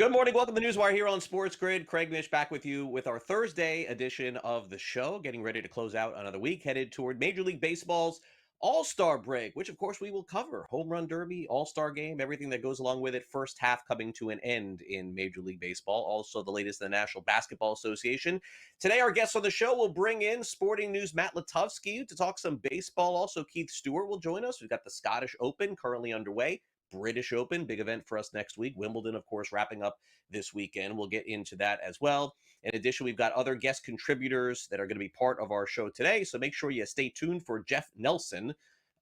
Good morning. Welcome to NewsWire here on SportsGrid. Craig Mish back with you with our Thursday edition of the show, getting ready to close out another week, headed toward Major League Baseball's All-Star break, which, of course, we will cover. Home Run Derby, All-Star Game, everything that goes along with it. First half coming to an end in Major League Baseball. Also, the latest in the National Basketball Association. Today, our guests on the show will bring in Sporting News' Matt Latovsky to talk some baseball. Also, Keith Stewart will join us. We've got the Scottish Open currently underway. British Open, big event for us next week. Wimbledon, of course, wrapping up this weekend. We'll get into that as well. In addition, we've got other guest contributors that are going to be part of our show today. So make sure you stay tuned for Jeff Nelson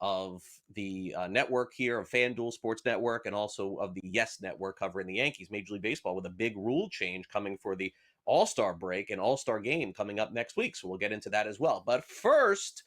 of the network here of FanDuel Sports Network and also of the Yes Network covering the Yankees, Major League Baseball, with a big rule change coming for the All-Star break and All-Star game coming up next week. So we'll get into that as well. But first,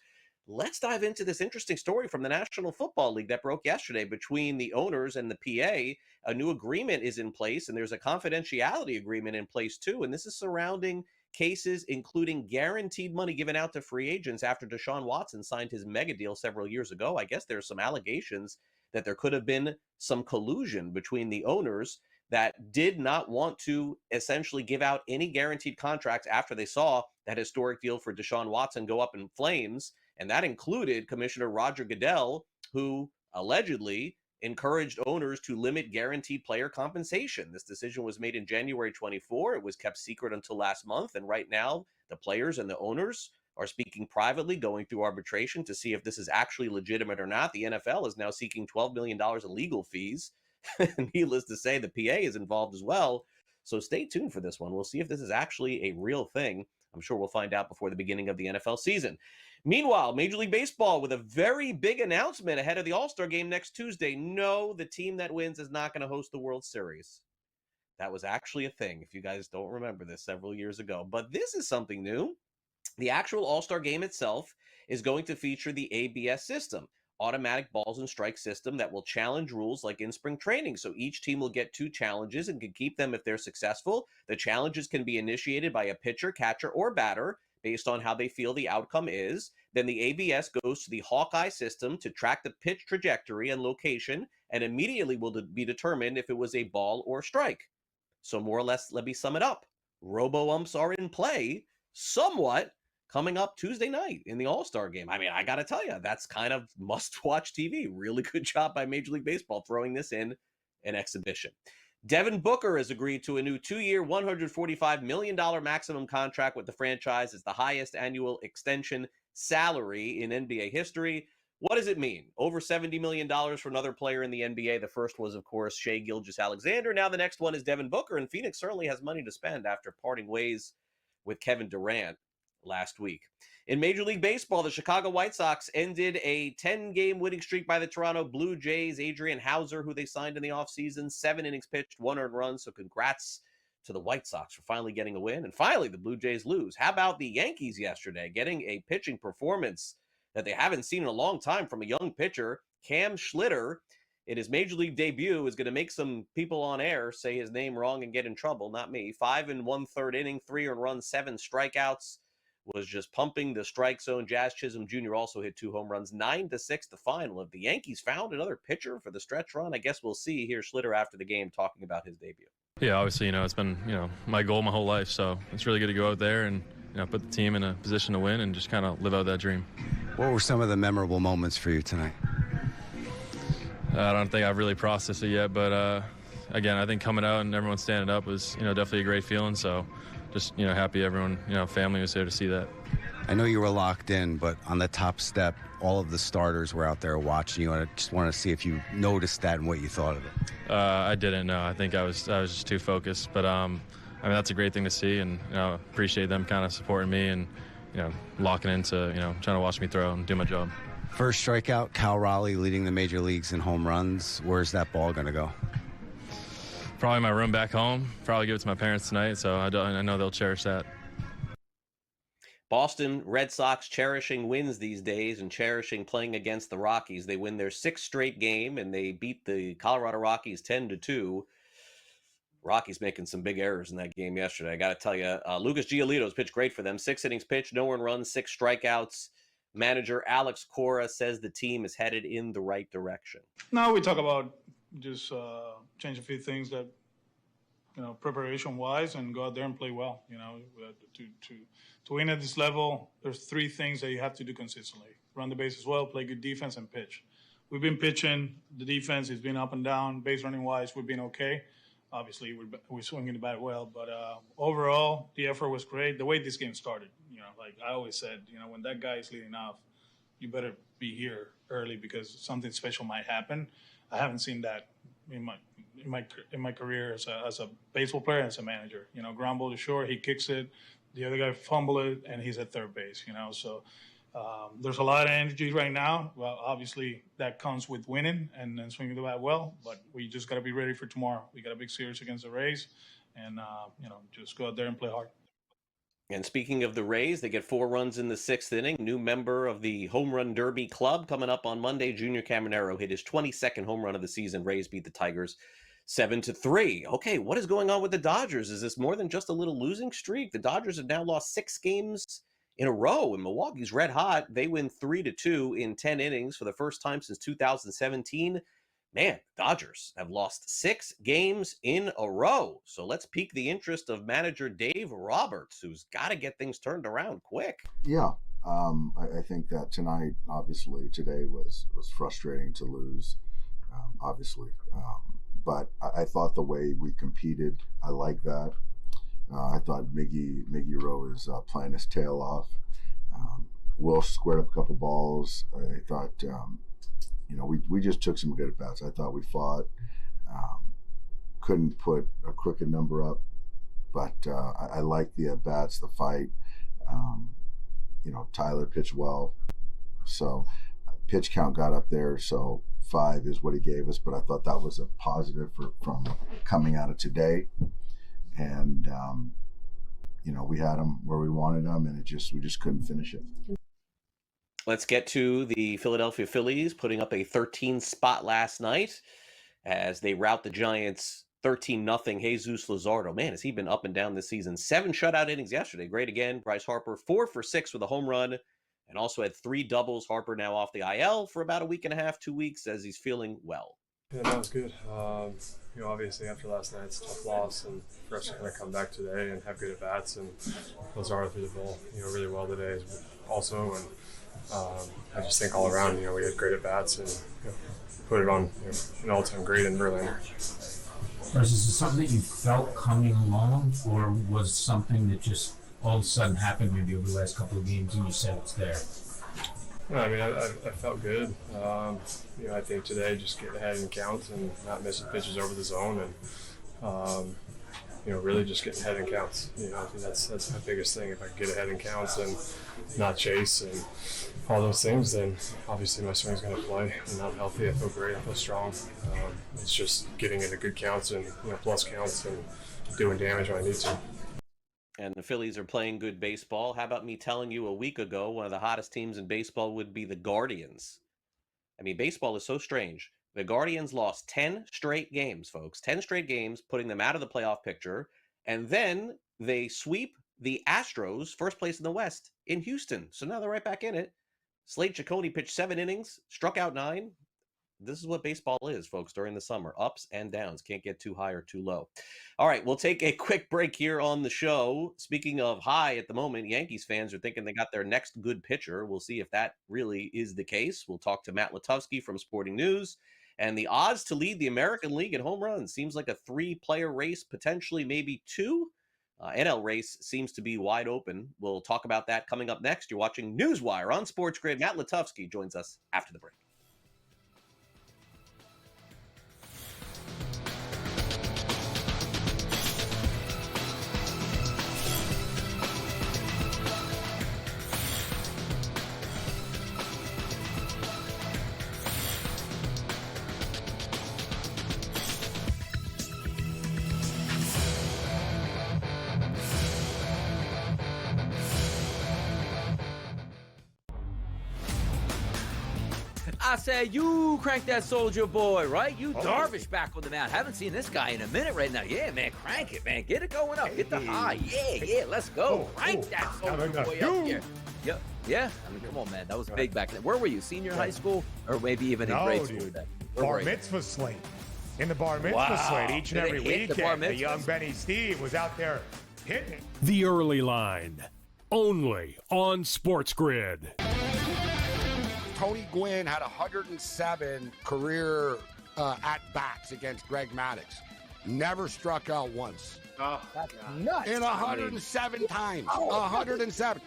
let's dive into this interesting story from the National Football League that broke yesterday between the owners and the PA. A new agreement is in place, and there's a confidentiality agreement in place too. And this is surrounding cases including guaranteed money given out to free agents after Deshaun Watson signed his mega deal several years ago. I guess there's some allegations that there could have been some collusion between the owners that did not want to essentially give out any guaranteed contracts after they saw that historic deal for Deshaun Watson go up in flames. And that included Commissioner Roger Goodell, who allegedly encouraged owners to limit guaranteed player compensation. This decision was made in January 24. It was kept secret until last month. And right now, the players and the owners are speaking privately, going through arbitration to see if this is actually legitimate or not. The NFL is now seeking $12 million in legal fees. Needless to say, the PA is involved as well. So stay tuned for this one. We'll see if this is actually a real thing. I'm sure we'll find out before the beginning of the NFL season. Meanwhile, Major League Baseball with a very big announcement ahead of the All-Star game next Tuesday. No, the team that wins is not going to host the World Series. That was actually a thing, if you guys don't remember this, several years ago. But this is something new. The actual All-Star game itself is going to feature the ABS system, automatic balls and strike system that will challenge rules like in spring training. So each team will get 2 challenges and can keep them if they're successful. The challenges can be initiated by a pitcher, catcher, or batter based on how they feel the outcome is. Then the ABS goes to the Hawkeye system to track the pitch trajectory and location, and immediately will be determined if it was a ball or strike. So more or less, let me sum it up. Robo-umps are in play somewhat coming up Tuesday night in the All-Star game. I mean, I got to tell you, that's kind of must-watch TV. Really good job by Major League Baseball throwing this in an exhibition. Devin Booker has agreed to a new 2-year, $145 million maximum contract with the franchise. It's the highest annual extension salary in NBA history. What does it mean? Over $70 million for another player in the NBA. The first was, of course, Shai Gilgeous-Alexander. Now the next one is Devin Booker, and Phoenix certainly has money to spend after parting ways with Kevin Durant last week. In Major League Baseball, the Chicago White Sox ended a 10-game winning streak by the Toronto Blue Jays. Adrian Hauser, who they signed in the offseason, 7 innings pitched, 1 earned run. So congrats to the White Sox for finally getting a win. And finally, the Blue Jays lose. How about the Yankees yesterday, getting a pitching performance that they haven't seen in a long time from a young pitcher, Cam Schlitter, in his Major League debut, is going to make some people on air say his name wrong and get in trouble. Not me. 5 1/3 inning, 3 earned runs, 7 strikeouts. Was just pumping the strike zone. Jazz Chisholm Jr. also hit 2 home runs, 9-6 the final. If the Yankees found another pitcher for the stretch run, I guess we'll see. Here's Schlitter after the game talking about his debut. Yeah, obviously, it's been, my goal my whole life. So it's really good to go out there and, put the team in a position to win and just kind of live out that dream. What were some of the memorable moments for you tonight? I don't think I've really processed it yet, but again, I think coming out and everyone standing up was, definitely a great feeling. So just, happy everyone, family was there to see that. I know you were locked in, but on the top step, all of the starters were out there watching you. I just want to see if you noticed that and what you thought of it. I didn't know. I think I was just too focused. But, that's a great thing to see, and, appreciate them kind of supporting me and, locking into, trying to watch me throw and do my job. First strikeout, Cal Raleigh leading the major leagues in home runs. Where's that ball going to go? Probably my room back home. Probably give it to my parents tonight, so I know they'll cherish that. Boston Red Sox cherishing wins these days and cherishing playing against the Rockies. They win their 6th straight game, and they beat the Colorado Rockies 10-2. Rockies making some big errors in that game yesterday. I got to tell you, Lucas Giolito's pitched great for them. 6 innings pitched, no earned runs, 6 strikeouts. Manager Alex Cora says the team is headed in the right direction. Now we talk about just change a few things that preparation-wise, and go out there and play well. To win at this level, there's three things that you have to do consistently: run the bases well, play good defense, and pitch. We've been pitching. The defense has been up and down. Base running-wise, we've been okay. Obviously, we're swinging the bat well, but overall, the effort was great. The way this game started, like I always said, when that guy is leading off, you better be here early because something special might happen. I haven't seen that in my career as a baseball player and as a manager. Ground ball to short, he kicks it, the other guy fumble it, and he's at third base. So there's a lot of energy right now. Well, obviously that comes with winning and swinging the bat well, but we just got to be ready for tomorrow. We got a big series against the Rays, and just go out there and play hard. And speaking of the Rays, they get 4 runs in the 6th inning. New member of the Home Run Derby Club coming up on Monday. Junior Caminero hit his 22nd home run of the season. Rays beat the Tigers 7-3. Okay, what is going on with the Dodgers? Is this more than just a little losing streak? The Dodgers have now lost 6 games in a row, and Milwaukee's red hot. They win 3-2 in 10 innings for the first time since 2017. Man, Dodgers have lost 6 games in a row. So let's pique the interest of manager Dave Roberts, who's got to get things turned around quick. Yeah, I think that today was frustrating to lose, obviously. But I thought the way we competed, I like that. I thought Miggy Rowe is playing his tail off. Will squared up a couple balls. I thought, we just took some good at-bats. I thought we fought. Couldn't put a crooked number up, but I like the at-bats, the fight. Tyler pitched well. So pitch count got up there, so 5 is what he gave us, but I thought that was a positive from coming out of today. And we had them where we wanted them, and we just couldn't finish it. Let's get to the Philadelphia Phillies putting up a 13 spot last night as they rout the Giants 13-0. Jesus Luzardo, man, has he been up and down this season? 7 shutout innings yesterday. Great again. Bryce Harper 4 for 6 with a home run and also had 3 doubles. Harper now off the IL for about a week and a half, 2 weeks, as he's feeling well. Yeah, that was good. Obviously after last night's tough loss, and for us to kind of come back today and have good at-bats, and Luzardo threw the ball, really well today also, and I just think all around, we had great at-bats and put it on an all-time great in Verlander. Is this something that you felt coming along, or was something that just all of a sudden happened maybe over the last couple of games and you said it's there? No, I felt good. I think today just getting ahead in counts and not missing pitches over the zone, and really just getting ahead in counts. I think that's my biggest thing. If I can get ahead in counts and not chase and all those things, then obviously my swing's going to play. And I'm healthy. I feel great. I feel strong. It's just getting into good counts and plus counts and doing damage when I need to. And the Phillies are playing good baseball. How about me telling you a week ago one of the hottest teams in baseball would be the Guardians? I mean, baseball is so strange. The Guardians lost 10 straight games, folks. 10 straight games, putting them out of the playoff picture. And then they sweep the Astros, first place in the West, in Houston. So now they're right back in it. Slade Ciccone pitched 7 innings, struck out 9. This is what baseball is, folks, during the summer. Ups and downs. Can't get too high or too low. All right, we'll take a quick break here on the show. Speaking of high at the moment, Yankees fans are thinking they got their next good pitcher. We'll see if that really is the case. We'll talk to Matt Latufsky from Sporting News. And the odds to lead the American League in home runs seems like a 3-player race, potentially maybe 2. NL race seems to be wide open. We'll talk about that coming up next. You're watching NewsWire on SportsGrid. Matt Latufsky joins us after the break. I say, you crank that Soldier Boy, right? You Darvish back on the mound. Haven't seen this guy in a minute right now. Yeah, man, crank it, man. Get it going up. Get the high. Yeah, let's go. Crank that Soldier Boy up here. Yeah. I mean, come on, man. That was big back then. Where were you? Senior high school? Or maybe even in grade school? Bar mitzvah slate. in the bar mitzvah Wow. slate each and Did every it hit the bar weekend. The young mitzvahs? Benny Steve was out there hitting it. The Early Line, only on SportsGrid. Tony Gwynn had 107 career at-bats against Greg Maddux. Never struck out once. That's nuts. In 107 times. 107.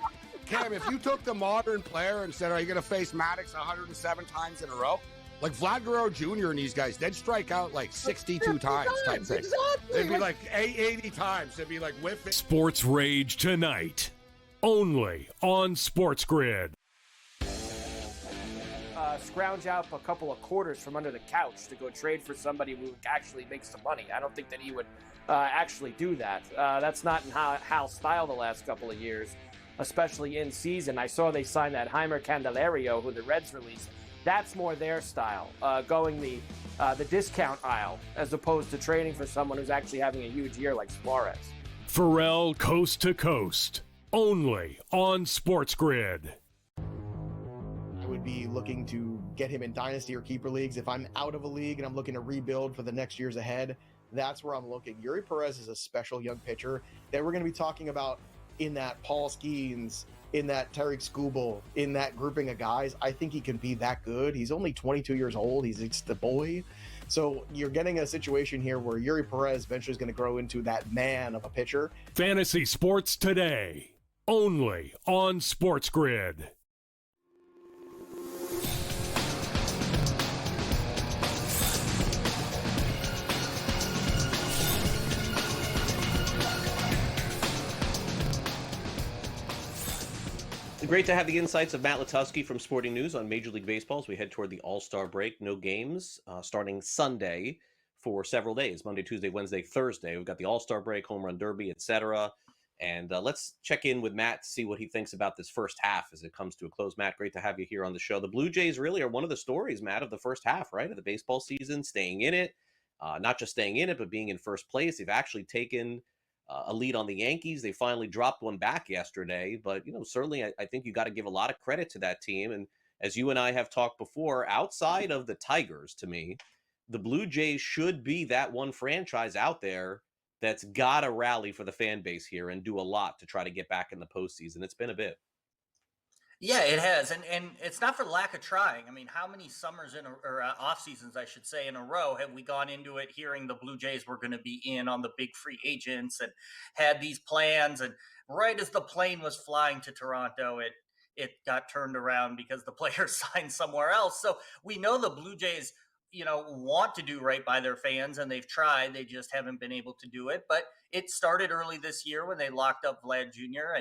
Cam, if you took the modern player and said, are you going to face Maddux 107 times in a row? Like Vlad Guerrero Jr. and these guys, they'd strike out like 62 times type thing. Exactly. They'd be like 80 times. They'd be like whiffing. Sports Rage tonight, only on SportsGrid. Scrounge out a couple of quarters from under the couch to go trade for somebody who actually makes some money. I don't think that he would actually do that. That's not in Hal's style the last couple of years, especially in season. I saw they signed that Heimer Candelario, who the Reds released. That's more their style, going the discount aisle as opposed to trading for someone who's actually having a huge year like Suarez. Pharrell Coast to Coast, only on SportsGrid. I would be looking to get him in dynasty or keeper leagues. If I'm out of a league and I'm looking to rebuild for the next years ahead, that's where I'm looking. Yuri Perez is a special young pitcher that we're going to be talking about in that Paul Skeens, in that Tariq Skubal, in that grouping of guys. I think he can be that good. He's only 22 years old. He's just a boy. So you're getting a situation here where Yuri Perez eventually is going to grow into that man of a pitcher. Fantasy Sports Today, only on SportsGrid. Great to have the insights of Matt Latusky from Sporting News on Major League Baseball as we head toward the All-Star break. No games starting Sunday for several days, Monday, Tuesday, Wednesday, Thursday. We've got the All-Star break, home run derby, etc. And let's check in with Matt to see what he thinks about this first half as it comes to a close. Matt, great to have you here on the show. The Blue Jays really are one of the stories, Matt, of the first half, right, of the baseball season, staying in it. Not just staying in it, but being in first place. They've actually taken a lead on the Yankees. They finally dropped one back yesterday, but certainly I think you got to give a lot of credit to that team. And as you and I have talked before, outside of the Tigers, to me, the Blue Jays should be that one franchise out there that's got to rally for the fan base here and do a lot to try to get back in the postseason. It's been a bit. Yeah, it has, and it's not for lack of trying. I mean, how many summers or off seasons, I should say, in a row have we gone into it hearing the Blue Jays were going to be in on the big free agents and had these plans, and right as the plane was flying to Toronto, it got turned around because the players signed somewhere else. So we know the Blue Jays, want to do right by their fans, and they've tried. They just haven't been able to do it. But it started early this year when they locked up Vlad Jr.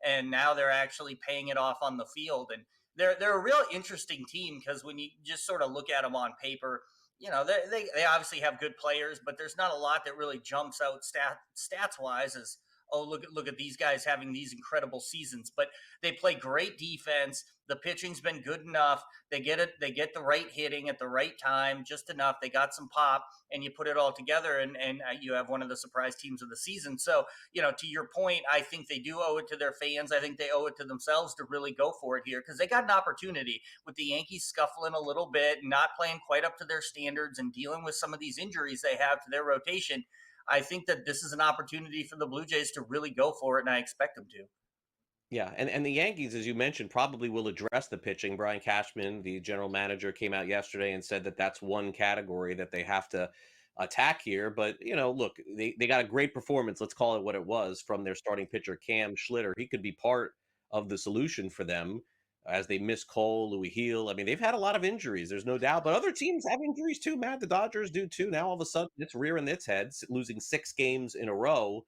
and now they're actually paying it off on the field. And they're a real interesting team because when you just sort of look at them on paper, they obviously have good players, but there's not a lot that really jumps out stats wise as, oh, look at these guys having these incredible seasons. But they play great defense. The pitching's been good enough. They get the right hitting at the right time, just enough. They got some pop, and you put it all together, and you have one of the surprise teams of the season. So, to your point, I think they do owe it to their fans. I think they owe it to themselves to really go for it here because they got an opportunity with the Yankees scuffling a little bit, not playing quite up to their standards, and dealing with some of these injuries they have to their rotation. I think that this is an opportunity for the Blue Jays to really go for it, and I expect them to. Yeah, and the Yankees, as you mentioned, probably will address the pitching. Brian Cashman, the general manager, came out yesterday and said that that's one category that they have to attack here. But, look, they got a great performance, let's call it what it was, from their starting pitcher, Cam Schlitter. He could be part of the solution for them as they miss Cole, Louis Heel. I mean, they've had a lot of injuries, there's no doubt. But other teams have injuries too, Matt. The Dodgers do too. Now all of a sudden it's rearing its head, losing 6 games in a row.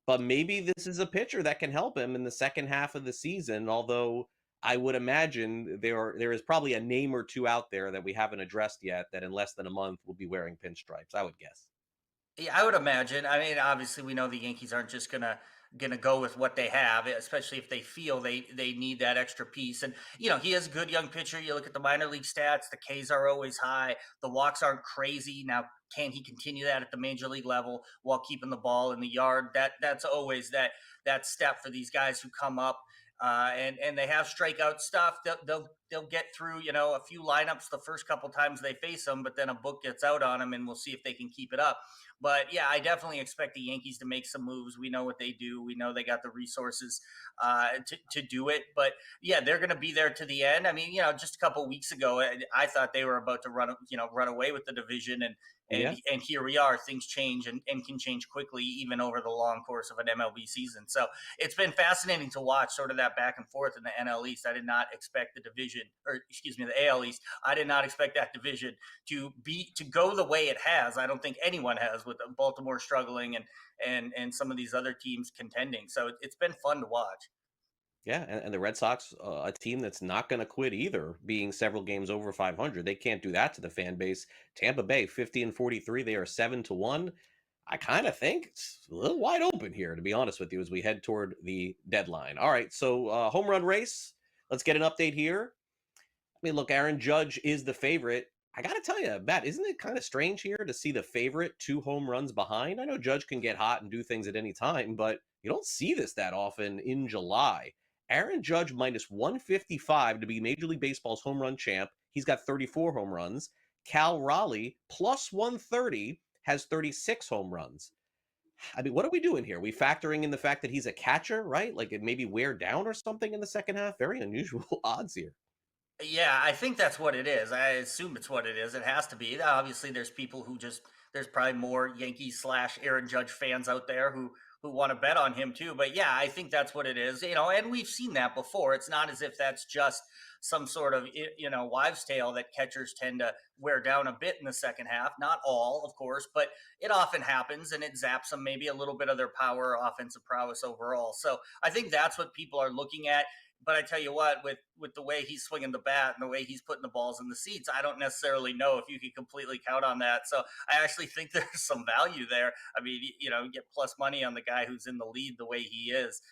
But maybe this is a pitcher that can help him in the second half of the season, although I would imagine there is probably a name or two out there that we haven't addressed yet that in less than a month will be wearing pinstripes, I would guess. Yeah, I would imagine. I mean, obviously, we know the Yankees aren't just gonna go with what they have, especially if they feel they need that extra piece. And he is a good young pitcher. You look at the minor league stats; the Ks are always high. The walks aren't crazy. Now, can he continue that at the major league level while keeping the ball in the yard? That's always that step for these guys who come up. and they have strikeout stuff. They'll get through, a few lineups the first couple times they face them, but then a book gets out on them, and we'll see if they can keep it up. But yeah, I definitely expect the Yankees to make some moves. We know what they do. We know they got the resources to do it. But yeah, they're going to be there to the end. I mean, just a couple weeks ago, I thought they were about to run away with the division, and here we are. Things change and can change quickly, even over the long course of an MLB season. So it's been fascinating to watch sort of that back and forth in the NL East. I did not expect the AL East. I did not expect that division to go the way it has. I don't think anyone has, with Baltimore struggling and some of these other teams contending. So it's been fun to watch. Yeah, and the Red Sox, a team that's not going to quit either, being several games over 500. They can't do that to the fan base. Tampa Bay, 50-43. They are 7-1. I kind of think it's a little wide open here, to be honest with you, as we head toward the deadline. All right, so home run race. Let's get an update here. I mean, look, Aaron Judge is the favorite. I got to tell you, Matt, isn't it kind of strange here to see the favorite 2 home runs behind? I know Judge can get hot and do things at any time, but you don't see this that often in July. Aaron Judge minus 155 to be Major League Baseball's home run champ. He's got 34 home runs. Cal Raleigh, plus 130, has 36 home runs. I mean, what are we doing here? We factoring in the fact that he's a catcher, right? Like it maybe wear down or something in the second half? Very unusual odds here. Yeah, I think that's what it is. I assume it's what it is. It has to be. Obviously, there's people there's probably more Yankees / Aaron Judge fans out there who want to bet on him too. But yeah, I think that's what it is. And we've seen that before. It's not as if that's just some sort of, wives' tale that catchers tend to wear down a bit in the second half. Not all, of course, but it often happens, and it zaps them maybe a little bit of their power, offensive prowess overall. So I think that's what people are looking at. But I tell you what, with the way he's swinging the bat and the way he's putting the balls in the seats, I don't necessarily know if you can completely count on that. So I actually think there's some value there. I mean, you get plus money on the guy who's in the lead the way he is.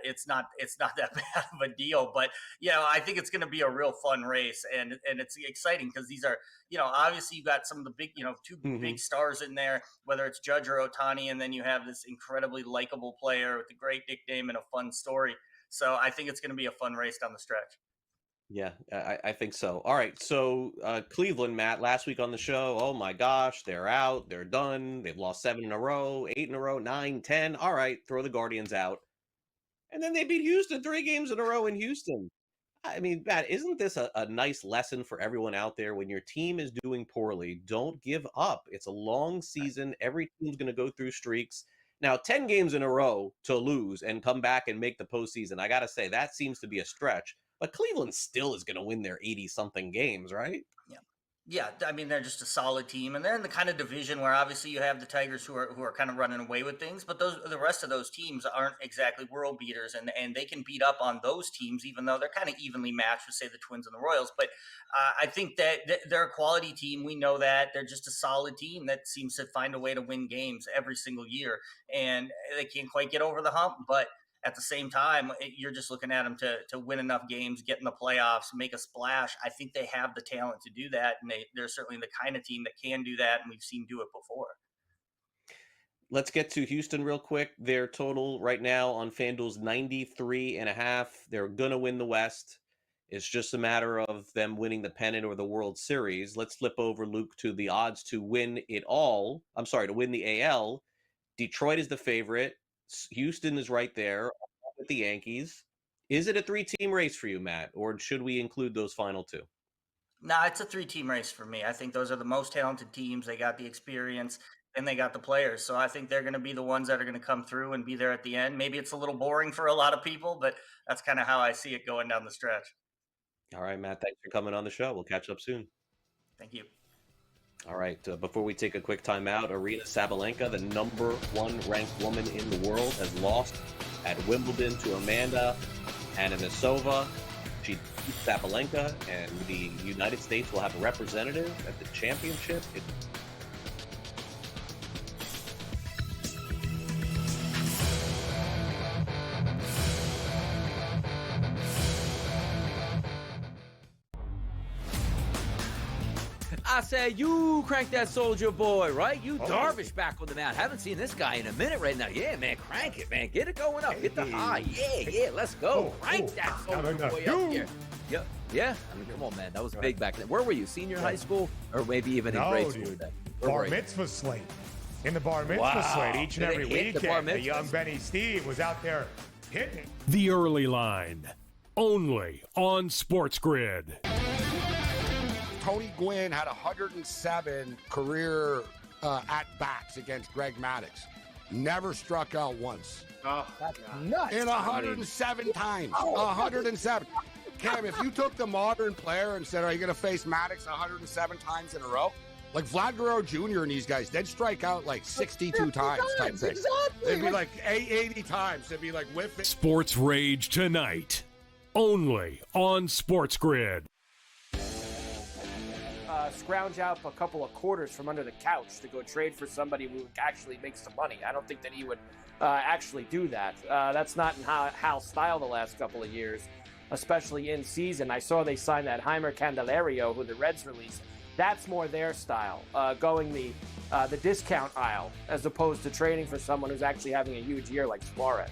It's not that bad of a deal. But I think it's going to be a real fun race, and it's exciting because these are, obviously you got some of the big, 2 big stars in there, whether it's Judge or Ohtani, and then you have this incredibly likable player with a great nickname and a fun story. So I think it's going to be a fun race down the stretch. Yeah, I think so. All right, so Cleveland, Matt, last week on the show, oh my gosh, they're out, they're done, they've lost 7 in a row, 8 in a row, 9, 10. All right, throw the Guardians out. And then they beat Houston 3 games in a row in Houston. I mean, Matt, isn't this a nice lesson for everyone out there? When your team is doing poorly, don't give up. It's a long season. Every team's going to go through streaks. Now, 10 games in a row to lose and come back and make the postseason, I got to say, that seems to be a stretch. But Cleveland still is going to win their 80-something games, right? Yeah, I mean, they're just a solid team, and they're in the kind of division where obviously you have the Tigers who are kind of running away with things, but the rest of those teams aren't exactly world beaters, and they can beat up on those teams, even though they're kind of evenly matched with, say, the Twins and the Royals. But I think that they're a quality team. We know that. They're just a solid team that seems to find a way to win games every single year, and they can't quite get over the hump, but at the same time, you're just looking at them to win enough games, get in the playoffs, make a splash. I think they have the talent to do that, and they're certainly the kind of team that can do that, and we've seen do it before. Let's get to Houston real quick. Their total right now on FanDuel's 93.5. They're going to win the West. It's just a matter of them winning the pennant or the World Series. Let's flip over, Luke, to the odds to win it all. I'm sorry, to win the AL. Detroit is the favorite. Houston is right there with the Yankees. Is it a 3-team race for you, Matt, or should we include those final 2? No, it's a 3-team race for me. I think those are the most talented teams. They got the experience and they got the players. So I think they're going to be the ones that are going to come through and be there at the end. Maybe it's a little boring for a lot of people, but that's kind of how I see it going down the stretch. All right, Matt, thanks for coming on the show. We'll catch up soon. Thank you. All right, before we take a quick timeout, Aryna Sabalenka, the #1 ranked woman in the world, has lost at Wimbledon to Amanda Anisimova. She beat Sabalenka, and the United States will have a representative at the championship. I said, you crank that soldier boy, right? You Darvish back on the mound. Haven't seen this guy in a minute right now. Yeah, man, crank it, man. Get it going up. Get the high. Yeah, let's go. Crank that soldier boy up here. Yeah. I mean, come on, man. That was big back then. Where were you? Senior high school? Or maybe even in grade school? Dude. Bar mitzvah slate. In the bar mitzvah slate each and every weekend. The young Benny Steve was out there hitting. The Early Line. Only on SportsGrid. Tony Gwynn had 107 career at-bats against Greg Maddux. Never struck out once. Oh, that's nuts. In 107 times. 107. Cam, if you took the modern player and said, are you going to face Maddux 107 times in a row? Like Vlad Guerrero Jr. and these guys, they'd strike out like 62 times type thing. Exactly. They'd be like 80 times. They'd be like whiffing. Sports Rage tonight. Only on SportsGrid. Scrounge out a couple of quarters from under the couch to go trade for somebody who would actually make some money. I don't think that he would actually do that. That's not in Hal's style the last couple of years, especially in season. I saw they signed that Heimer Candelario, who the Reds released. That's more their style, going the discount aisle as opposed to trading for someone who's actually having a huge year like Suarez.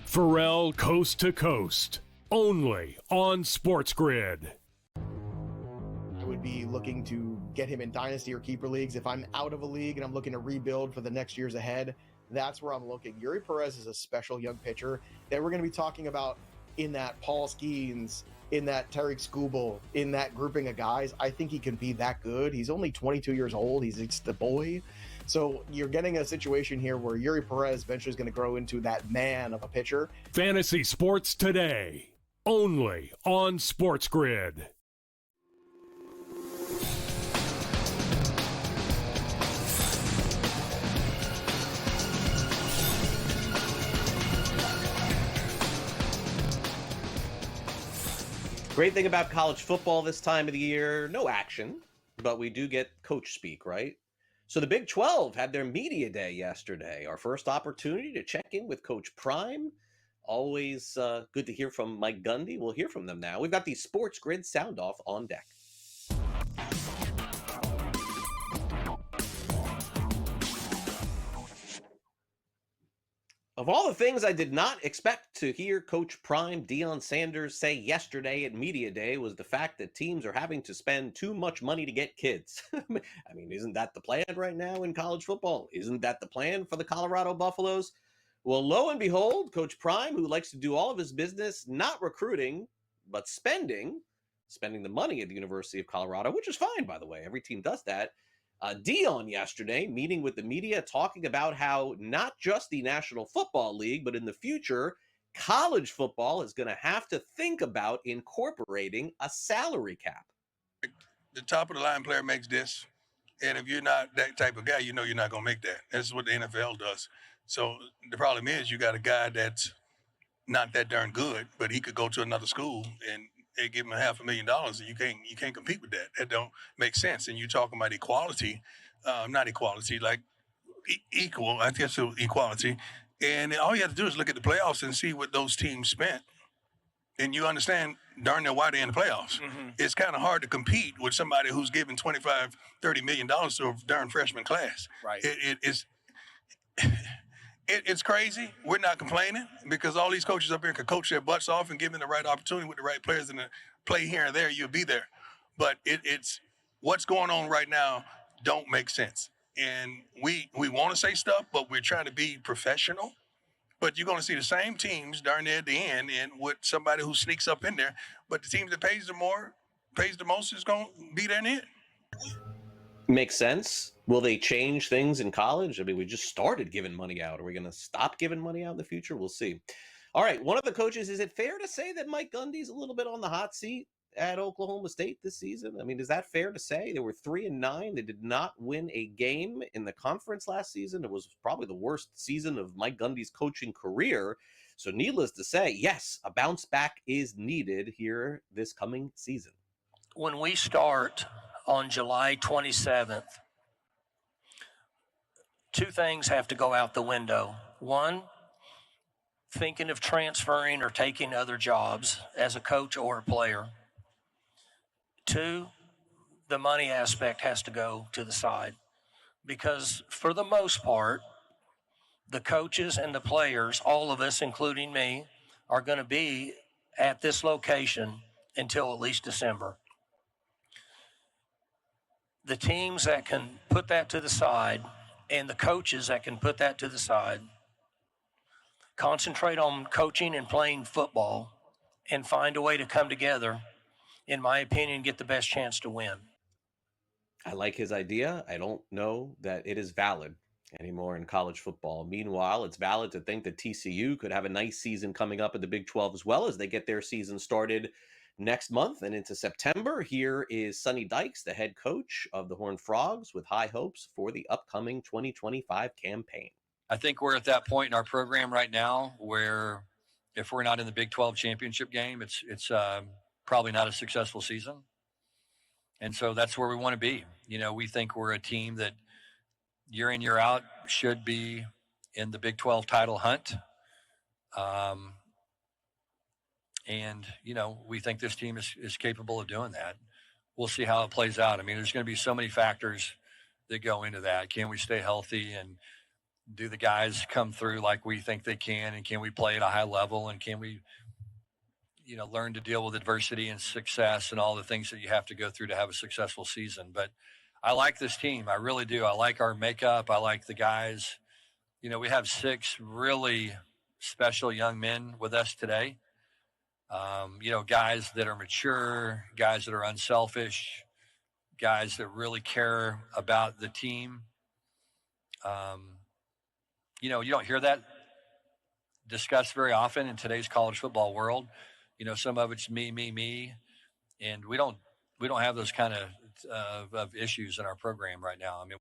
Pharrell Coast to Coast. Only on SportsGrid. I would be looking to get him in dynasty or keeper leagues. If I'm out of a league and I'm looking to rebuild for the next years ahead, that's where I'm looking. Yuri Perez is a special young pitcher that we're going to be talking about in that Paul Skeens, in that Tariq Skubal, in that grouping of guys. I think he can be that good. He's only 22 years old. He's the boy. So you're getting a situation here where Yuri Perez eventually is going to grow into that man of a pitcher. Fantasy Sports Today. Only on SportsGrid. Great thing about college football this time of the year, no action, but we do get coach speak, right? So the Big 12 had their media day yesterday, our first opportunity to check in with Coach Prime. Always good to hear from Mike Gundy. We'll hear from them now. We've got the SportsGrid sound off on deck. Of all the things I did not expect to hear Coach Prime Deion Sanders say yesterday at Media Day was the fact that teams are having to spend too much money to get kids. I mean, isn't that the plan right now in college football? Isn't that the plan for the Colorado Buffaloes? Well, lo and behold, Coach Prime, who likes to do all of his business not recruiting, but spending the money at the University of Colorado, which is fine, by the way. Every team does that. Deion yesterday meeting with the media, talking about how not just the National Football League, but in the future, college football is going to have to think about incorporating a salary cap. The top of the line player makes this. And if you're not that type of guy, you know you're not going to make that. That's what the NFL does. So the problem is you got a guy that's not that darn good, but he could go to another school and they give him $500,000, and you can't compete with that. That don't make sense. And you're talking about equality, not equality, like equal. I guess so, equality. And all you have to do is look at the playoffs and see what those teams spent, and you understand darn near why they're in the playoffs. Mm-hmm. It's kind of hard to compete with somebody who's giving $25-30 million to a darn freshman class. Right. It's crazy. We're not complaining because all these coaches up here can coach their butts off and give them the right opportunity with the right players and play here and there, you'll be there. But it's what's going on right now don't make sense. And we want to say stuff, but we're trying to be professional. But you're going to see the same teams darn near at the end and with somebody who sneaks up in there. But the team that pays the most is going to be there in the end. Makes sense. Will they change things in college? I mean, we just started giving money out. Are we going to stop giving money out in the future? We'll see. All right. One of the coaches, is it fair to say that Mike Gundy's a little bit on the hot seat at Oklahoma State this season? I mean, is that fair to say? They were 3-9. They did not win a game in the conference last season. It was probably the worst season of Mike Gundy's coaching career. So needless to say, yes, a bounce back is needed here this coming season. When we start on July 27th, two things have to go out the window. One, thinking of transferring or taking other jobs as a coach or a player. Two, the money aspect has to go to the side, because for the most part, the coaches and the players, all of us, including me, are going to be at this location until at least December. The teams that can put that to the side and the coaches that can put that to the side, concentrate on coaching and playing football and find a way to come together, in my opinion, get the best chance to win. I like his idea. I don't know that it is valid anymore in college football. Meanwhile, it's valid to think that TCU could have a nice season coming up in the Big 12 as well, as they get their season started next month and into September. Here is Sonny Dykes, the head coach of the Horned Frogs, with high hopes for the upcoming 2025 campaign. I think we're at that point in our program right now where if we're not in the Big 12 championship game, it's probably not a successful season. And so that's where we want to be. You know, we think we're a team that year in, year out should be in the Big 12 title hunt. And, you know, we think this team is capable of doing that. We'll see how it plays out. I mean, there's going to be so many factors that go into that. Can we stay healthy, and do the guys come through like we think they can, and can we play at a high level, and can we, you know, learn to deal with adversity and success and all the things that you have to go through to have a successful season. But I like this team. I really do. I like our makeup. I like the guys. You know, we have 6 really special young men with us today. You know, guys that are mature, guys that are unselfish, guys that really care about the team. You know, you don't hear that discussed very often in today's college football world. You know, some of it's me, and we don't have those kind of issues in our program right now. I mean,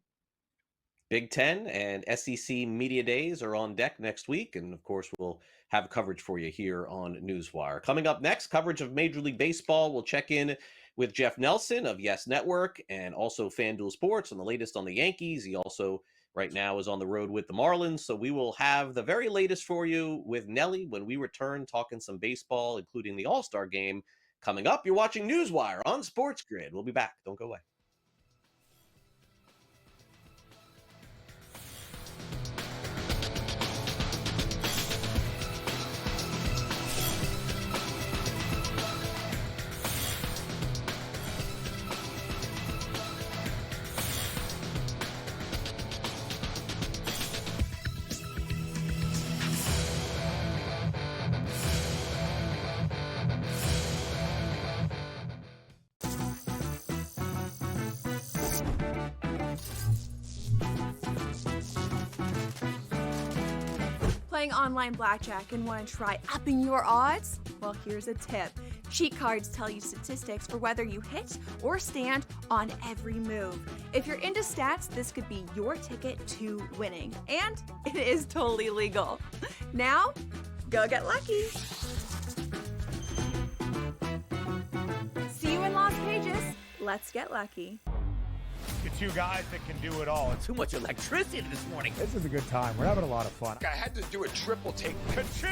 Big Ten and SEC Media Days are on deck next week, and of course we'll have coverage for you here on NewsWire. Coming up next, coverage of Major League Baseball. We'll check in with Jeff Nelson of Yes Network and also FanDuel Sports on the latest on the Yankees. He also right now is on the road with the Marlins, so we will have the very latest for you with Nelly when we return, talking some baseball, including the All-Star game coming up. You're watching NewsWire on SportsGrid. We'll be back. Don't go away. Playing online blackjack and want to try upping your odds? Well, here's a tip. Cheat cards tell you statistics for whether you hit or stand on every move. If you're into stats, this could be your ticket to winning. And it is totally legal. Now, go get lucky. See you in Las Vegas. Let's get lucky. The 2 guys that can do it all. Too much electricity this morning. This is a good time. We're having a lot of fun. I had to do a triple take. Ka-ching!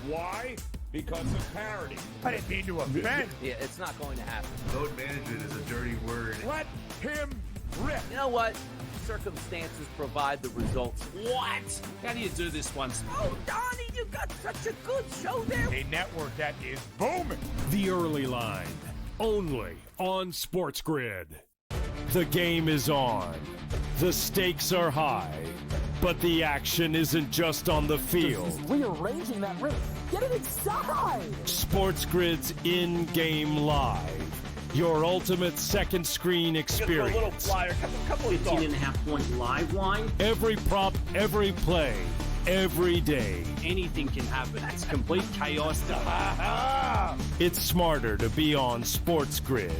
Why? Because of parity. I didn't mean to offend. Yeah, it's not going to happen. Load management is a dirty word. Let him rip. You know what? Circumstances provide the results. What? How do you do this once? Oh, Donnie, you got such a good show there. A network that is booming. The Early Line, only on SportsGrid. The game is on. The stakes are high. But the action isn't just on the field. He's rearranging that ring. Get it inside! SportsGrid's in-game live. Your ultimate second screen experience. A little flyer, couple 15.5-point live line. Every prop, every play, every day. Anything can happen. That's complete chaos. It's smarter to be on SportsGrid.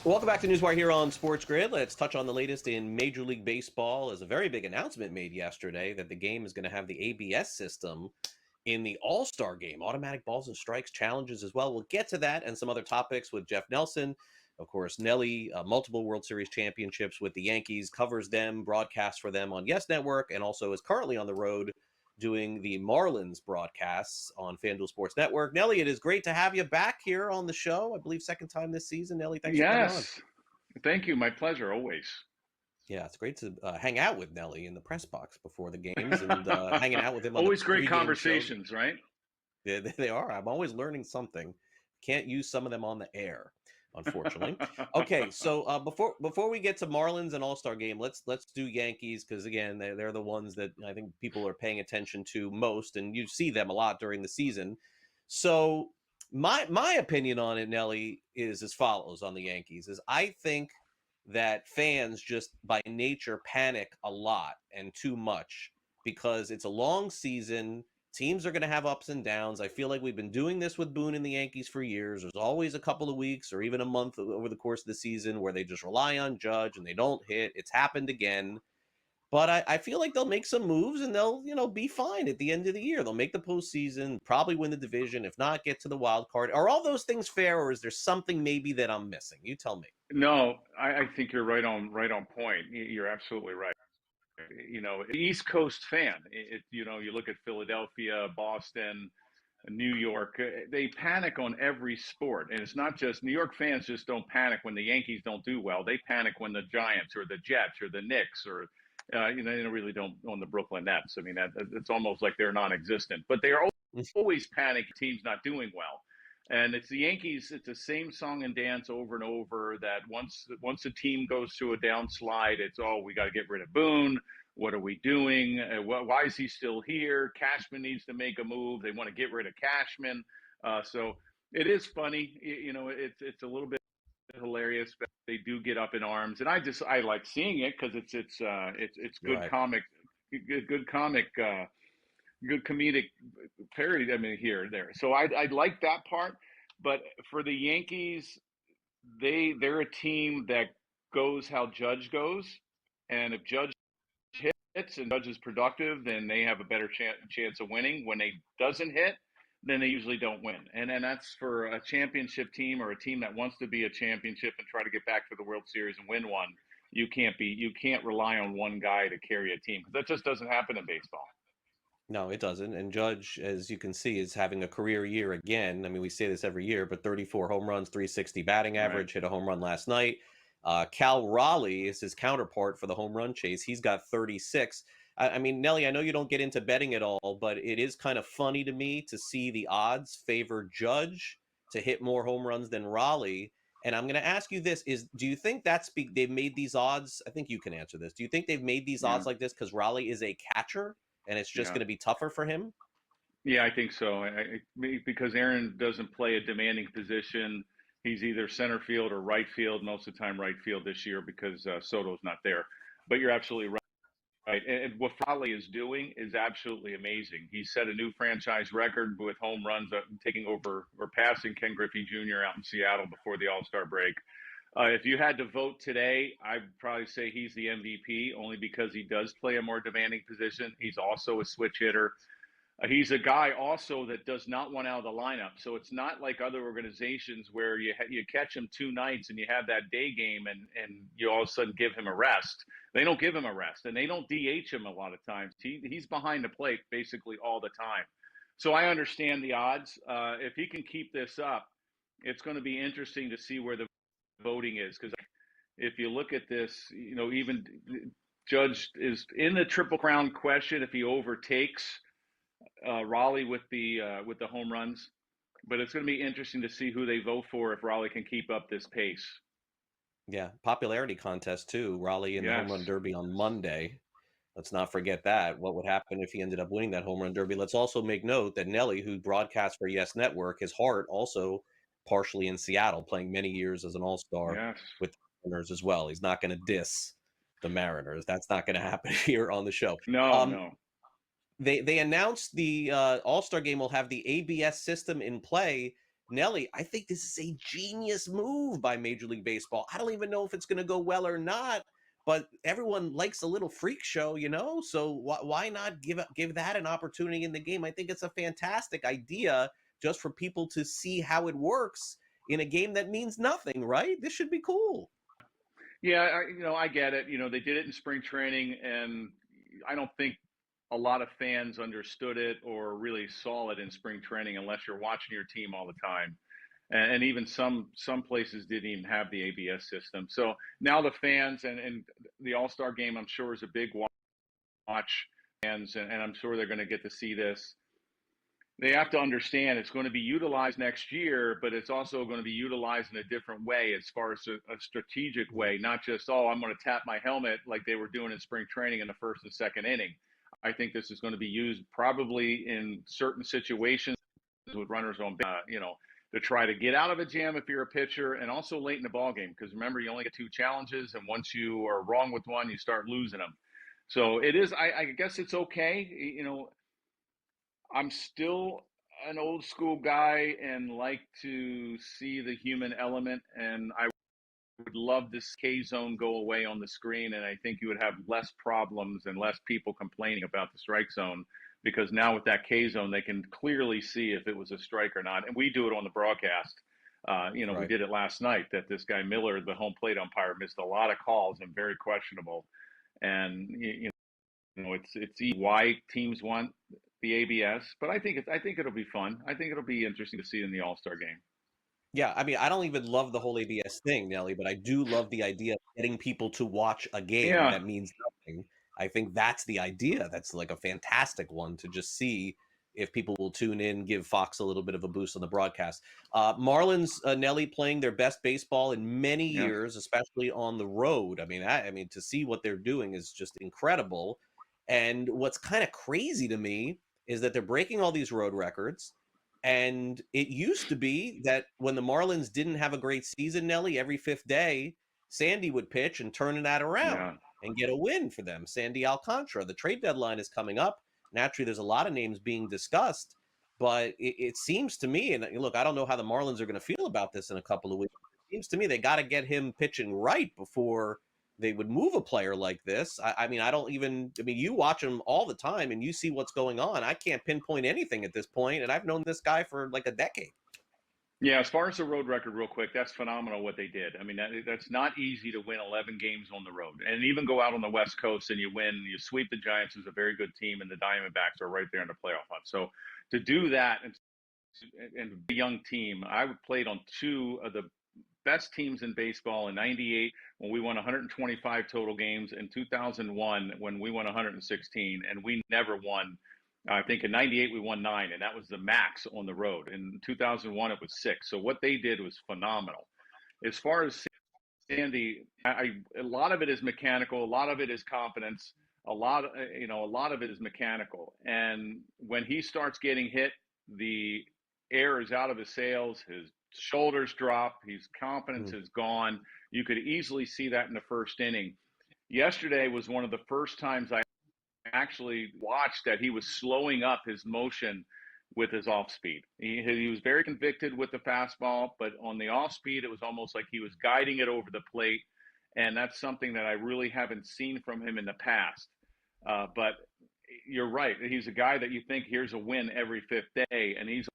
Welcome back to NewsWire here on SportsGrid. Let's touch on the latest in Major League Baseball. As a very big announcement made yesterday that the game is going to have the ABS system in the All-Star game, automatic balls and strikes challenges as well. We'll get to that and some other topics with Jeff Nelson. Of course, Nelly, multiple World Series championships with the Yankees, covers them, broadcasts for them on Yes Network, and also is currently on the road doing the Marlins broadcasts on FanDuel Sports Network. Nelly, it is great to have you back here on the show. I believe second time this season. Nelly, thanks for coming on. Thank you. My pleasure, always. Yeah, it's great to hang out with Nelly in the press box before the games and hanging out with him. Always on great conversations, show. Right? Yeah, they are. I'm always learning something. Can't use some of them on the air, unfortunately. Okay, so before we get to Marlins and All-Star game, let's do Yankees, because again, they're the ones that I think people are paying attention to most, and you see them a lot during the season. So my opinion on it, Nelly, is as follows on the Yankees: is I think that fans just by nature panic a lot and too much because it's a long season. Teams are going to have ups and downs. I feel like we've been doing this with Boone and the Yankees for years. There's always a couple of weeks or even a month over the course of the season where they just rely on Judge and they don't hit. It's happened again. But I feel like they'll make some moves and they'll, be fine at the end of the year. They'll make the postseason, probably win the division. If not, get to the wild card. Are all those things fair, or is there something maybe that I'm missing? You tell me. No, I think you're right on point. You're absolutely right. East Coast fan. You look at Philadelphia, Boston, New York. They panic on every sport, and it's not just New York fans. Just don't panic when the Yankees don't do well. They panic when the Giants or the Jets or the Knicks or they really don't on the Brooklyn Nets. I mean, it's almost like they're non-existent. But they are always panic teams not doing well. And it's the Yankees. It's the same song and dance over and over. That once a team goes through a downslide, it's we got to get rid of Boone. What are we doing? Why is he still here? Cashman needs to make a move. They want to get rid of Cashman. So it is funny. It's a little bit hilarious, but they do get up in arms, and I like seeing it because it's good right. good comedic parody. I mean, here and there. So I like that part, but for the Yankees, they're a team that goes how Judge goes, and if Judge hits and Judge is productive, then they have a better chance of winning. When they doesn't hit, then they usually don't win. And that's for a championship team or a team that wants to be a championship and try to get back to the World Series and win one. You can't rely on one guy to carry a team. That just doesn't happen in baseball. No, it doesn't. And Judge, as you can see, is having a career year again. I mean, we say this every year, but 34 home runs, 360 batting average, right. Hit a home run last night. Cal Raleigh is his counterpart for the home run chase. He's got 36. I mean, Nelly, I know you don't get into betting at all, but it is kind of funny to me to see the odds favor Judge to hit more home runs than Raleigh. And I'm going to ask you this: do you think they've made these odds? I think you can answer this. Do you think they've made these odds like this because Raleigh is a catcher and it's just going to be tougher for him? Yeah, I think so. Because Aaron doesn't play a demanding position. He's either center field or right field, most of the time right field this year because Soto's not there. But you're absolutely right. Right, and what Raleigh is doing is absolutely amazing. He set a new franchise record with home runs, taking over or passing Ken Griffey Jr. out in Seattle before the All-Star break. If you had to vote today, I'd probably say he's the MVP, only because he does play a more demanding position. He's also a switch hitter. He's a guy also that does not want out of the lineup. So it's not like other organizations where you catch him 2 nights and you have that day game and you all of a sudden give him a rest. They don't give him a rest, and they don't DH him a lot of times. He's behind the plate basically all the time. So I understand the odds. If he can keep this up, it's going to be interesting to see where the voting is. Because if you look at this, even Judge is in the Triple Crown question if he overtakes Raleigh with the home runs, but it's going to be interesting to see who they vote for if Raleigh can keep up this pace. Yeah, popularity contest too. Raleigh in the home run derby on Monday. Let's not forget that. What would happen if he ended up winning that home run derby? Let's also make note that Nelly, who broadcasts for Yes Network, his heart also partially in Seattle, playing many years as an all-star with the Mariners as well. He's not going to diss the Mariners. That's not going to happen here on the show. No. They announced the All-Star game will have the ABS system in play. Nelly, I think this is a genius move by Major League Baseball. I don't even know if it's going to go well or not, but everyone likes a little freak show, So why not give that an opportunity in the game? I think it's a fantastic idea just for people to see how it works in a game that means nothing, right? This should be cool. Yeah, I get it. They did it in spring training, and I don't think a lot of fans understood it or really saw it in spring training unless you're watching your team all the time. And even some places didn't even have the ABS system. So now the fans and the All-Star game, I'm sure, is a big watch fans, and I'm sure they're going to get to see this. They have to understand it's going to be utilized next year, but it's also going to be utilized in a different way as far as a strategic way, not just, I'm going to tap my helmet like they were doing in spring training in the first and second inning. I think this is going to be used probably in certain situations with runners on, to try to get out of a jam if you're a pitcher, and also late in the ball game. Because remember, you only get 2 challenges, and once you are wrong with one, you start losing them. So it is. I guess it's okay. I'm still an old school guy and like to see the human element, and I would love this K zone go away on the screen, and I think you would have less problems and less people complaining about the strike zone, because now with that K zone, they can clearly see if it was a strike or not. And we do it on the broadcast. Right. We did it last night that this guy Miller, the home plate umpire, missed a lot of calls and very questionable. And it's why teams want the ABS, but I think it'll be fun. I think it'll be interesting to see in the All-Star game. Yeah, I mean, I don't even love the whole ABS thing, Nelly, but I do love the idea of getting people to watch a game that means nothing. I think that's the idea. That's like a fantastic one to just see if people will tune in, give Fox a little bit of a boost on the broadcast. Marlins, Nelly, playing their best baseball in many years, especially on the road. I mean, to see what they're doing is just incredible. And what's kind of crazy to me is that they're breaking all these road records. And it used to be that when the Marlins didn't have a great season, Nelly, every 5th day, Sandy would pitch and turn that around and get a win for them. Sandy Alcantara. The trade deadline is coming up. Naturally, there's a lot of names being discussed, but it seems to me, and look, I don't know how the Marlins are going to feel about this in a couple of weeks. It seems to me they got to get him pitching right before they would move a player like this. I mean, you watch him all the time and you see what's going on. I can't pinpoint anything at this point, and I've known this guy for like a decade. Yeah, as far as the road record, real quick, that's phenomenal what they did. I mean, that's not easy to win 11 games on the road and even go out on the West Coast and you win. You sweep the Giants, who's a very good team, and the Diamondbacks are right there in the playoff hunt. So to do that and a young team, I played on 2 of the best teams in baseball in '98 when we won 125 total games, in 2001 when we won 116, and we never won. I think in '98 we won 9, and that was the max on the road. In 2001 it was 6. So what they did was phenomenal. As far as Sandy, a lot of it is mechanical, a lot of it is confidence, a lot of it is mechanical. And when he starts getting hit, the air is out of his sails. His shoulders drop. His confidence is gone. You could easily see that in the first inning. Yesterday was one of the first times I actually watched that he was slowing up his motion with his off speed. He was very convicted with the fastball, but on the off speed, it was almost like he was guiding it over the plate. And that's something that I really haven't seen from him in the past. But you're right. He's a guy that you think here's a win every 5th day, and he's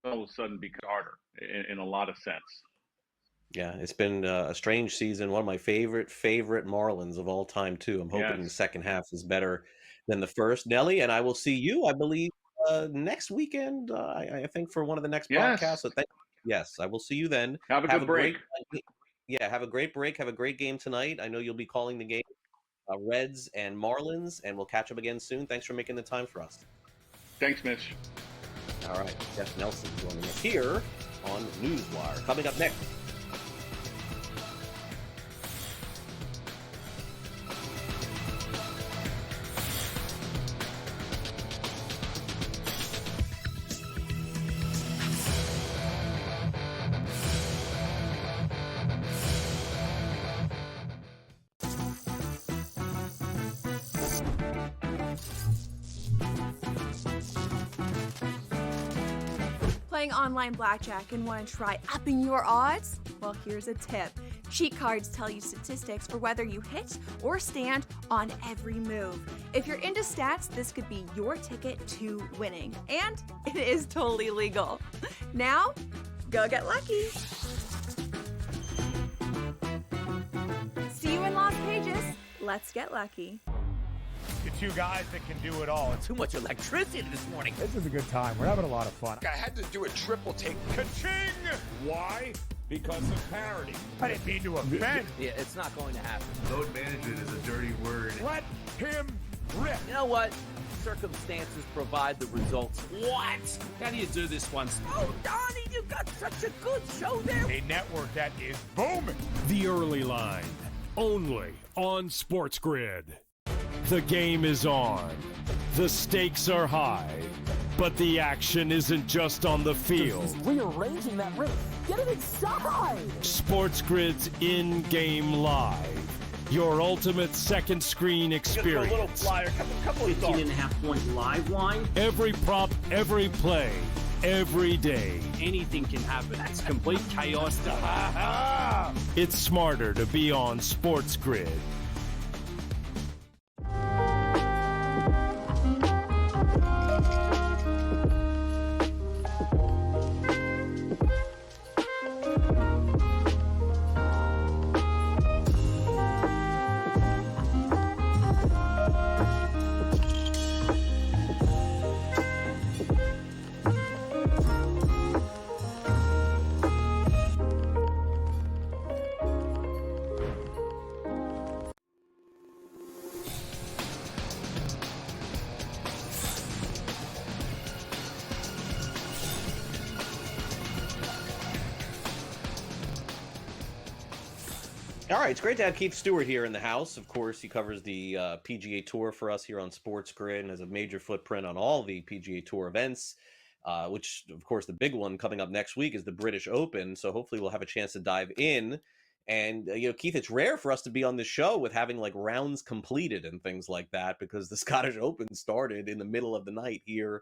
all of a sudden become harder in a lot of sense. Yeah, it's been a strange season. One of my favorite Marlins of all time, too. I'm hoping the second half is better than the first. Nelly, and I will see you, I believe, next weekend, I think, for one of the next podcasts. So yes, I will see you then. Have a good break. Have a great break. Have a great game tonight. I know you'll be calling the game, Reds and Marlins, and we'll catch up again soon. Thanks for making the time for us. Thanks, Mish. All right, Jeff Nelson joining us here on NewsWire. Coming up next. playing online blackjack and want to try upping your odds? Well, here's a tip. Cheat cards tell you statistics for whether you hit or stand on every move. If you're into stats, this could be your ticket to winning. And it is totally legal. Now, go get lucky. See you in Las Vegas. Let's get lucky. The two guys that can do it all. Too much electricity this morning. This is a good time. We're having a lot of fun. I had to do a triple take. Ka-ching! Why? Because of parity. I didn't mean to offend. Yeah, it's not going to happen. Load management is a dirty word. Let him rip. You know what? Circumstances provide the results. What? How do you do this one? Oh, Donnie, you got such a good show there. A network that is booming. The Early Line, only on SportsGrid. The game is on. The stakes are high. But the action isn't just on the field. He's rearranging that ring. Get it inside! SportsGrid's in-game live. Your ultimate second screen experience. A little flyer, couple of 15.5-point live line. Every prop, every play, every day. Anything can happen. That's complete chaos. It's smarter to be on SportsGrid. All right, it's great to have Keith Stewart here in the house. Of course, he covers the PGA Tour for us here on SportsGrid and has a major footprint on all the PGA Tour events, which, of course, the big one coming up next week is the British Open. So hopefully we'll have a chance to dive in. And, Keith, it's rare for us to be on the show with having, like, rounds completed and things like that because the Scottish Open started in the middle of the night here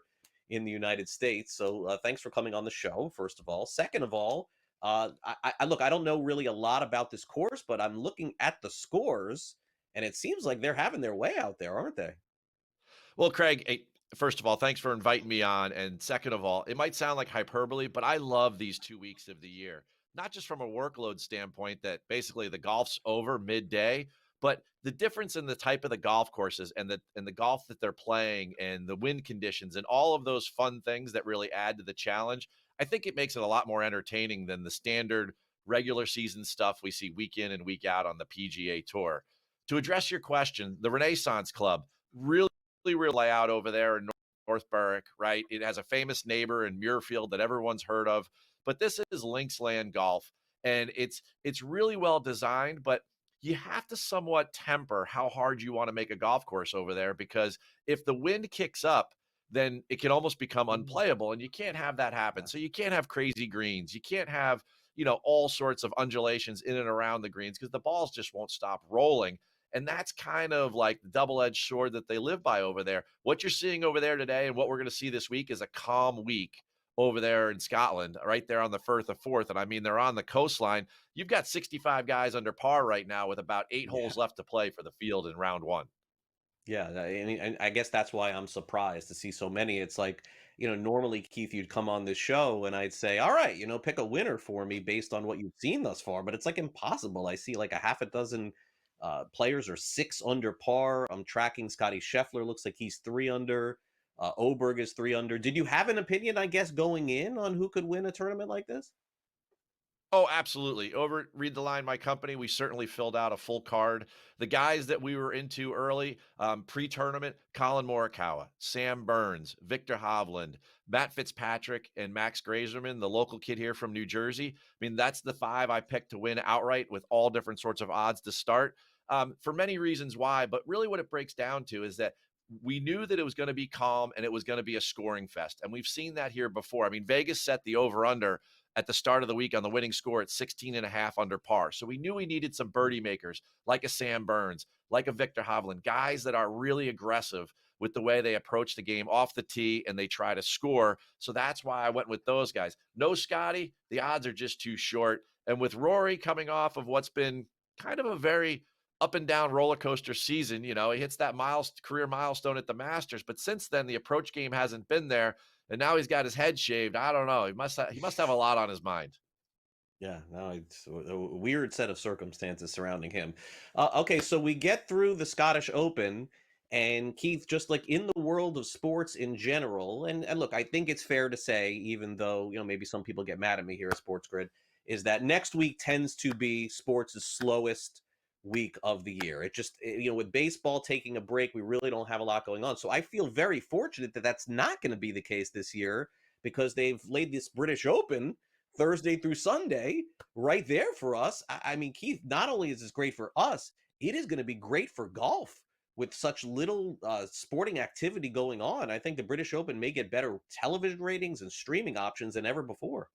in the United States. So thanks for coming on the show, first of all. Second of all, look, I don't know really a lot about this course, but I'm looking at the scores, and it seems like they're having their way out there, aren't they? Well, Craig, first of all, thanks for inviting me on. And second of all, it might sound like hyperbole, but I love these 2 weeks of the year, not just from a workload standpoint that basically the golf's over midday, but the difference in the type of the golf courses and the golf that they're playing and the wind conditions and all of those fun things that really add to the challenge. I think it makes it a lot more entertaining than the standard regular season stuff we see week in and week out on the PGA Tour. To address your question, the Renaissance Club really layout over there in North Berwick, right? It has a famous neighbor in Muirfield that everyone's heard of, but this is Linksland Golf, and it's really well designed, but you have to somewhat temper how hard you want to make a golf course over there, because if the wind kicks up, then it can almost become unplayable, and you can't have that happen. So you can't have crazy greens. You can't have, all sorts of undulations in and around the greens because the balls just won't stop rolling. And that's kind of like the double-edged sword that they live by over there. What you're seeing over there today and what we're going to see this week is a calm week over there in Scotland, right there on the Firth of Forth. And I mean, they're on the coastline. You've got 65 guys under par right now with about 8 holes left to play for the field in round one. Yeah, I guess that's why I'm surprised to see so many. It's like, normally, Keith, you'd come on this show and I'd say, all right, pick a winner for me based on what you've seen thus far. But it's like impossible. I see like a half a dozen players are 6 under par. I'm tracking Scotty Scheffler. Looks like he's 3 under. Oberg is 3 under. Did you have an opinion, I guess, going in on who could win a tournament like this? Oh, absolutely. Over at Read the Line, my company, we certainly filled out a full card. The guys that we were into early, pre-tournament, Colin Morikawa, Sam Burns, Victor Hovland, Matt Fitzpatrick, and Max Grazerman, the local kid here from New Jersey. I mean, that's the 5 I picked to win outright with all different sorts of odds to start. For many reasons why, but really what it breaks down to is that we knew that it was going to be calm and it was going to be a scoring fest. And we've seen that here before. I mean, Vegas set the over-under at the start of the week on the winning score at 16.5 under par. So we knew we needed some birdie makers like a Sam Burns, like a Victor Hovland, guys that are really aggressive with the way they approach the game off the tee and they try to score. So that's why I went with those guys. No Scotty, the odds are just too short. And with Rory coming off of what's been kind of a very up and down roller coaster season, he hits that career milestone at the Masters, but since then the approach game hasn't been there, and now he's got his head shaved. I don't know. He must have a lot on his mind. Yeah, no, it's a weird set of circumstances surrounding him. Okay, so we get through the Scottish Open, and Keith, just like in the world of sports in general, and look, I think it's fair to say, even though maybe some people get mad at me here at SportsGrid, is that next week tends to be sports' slowest week of the year. It just, with baseball taking a break, we really don't have a lot going on. So I feel very fortunate that that's not going to be the case this year, because they've laid this British Open Thursday through Sunday right there for us. I mean, Keith, not only is this great for us, it is going to be great for golf with such little sporting activity going on. I think the British Open may get better television ratings and streaming options than ever before.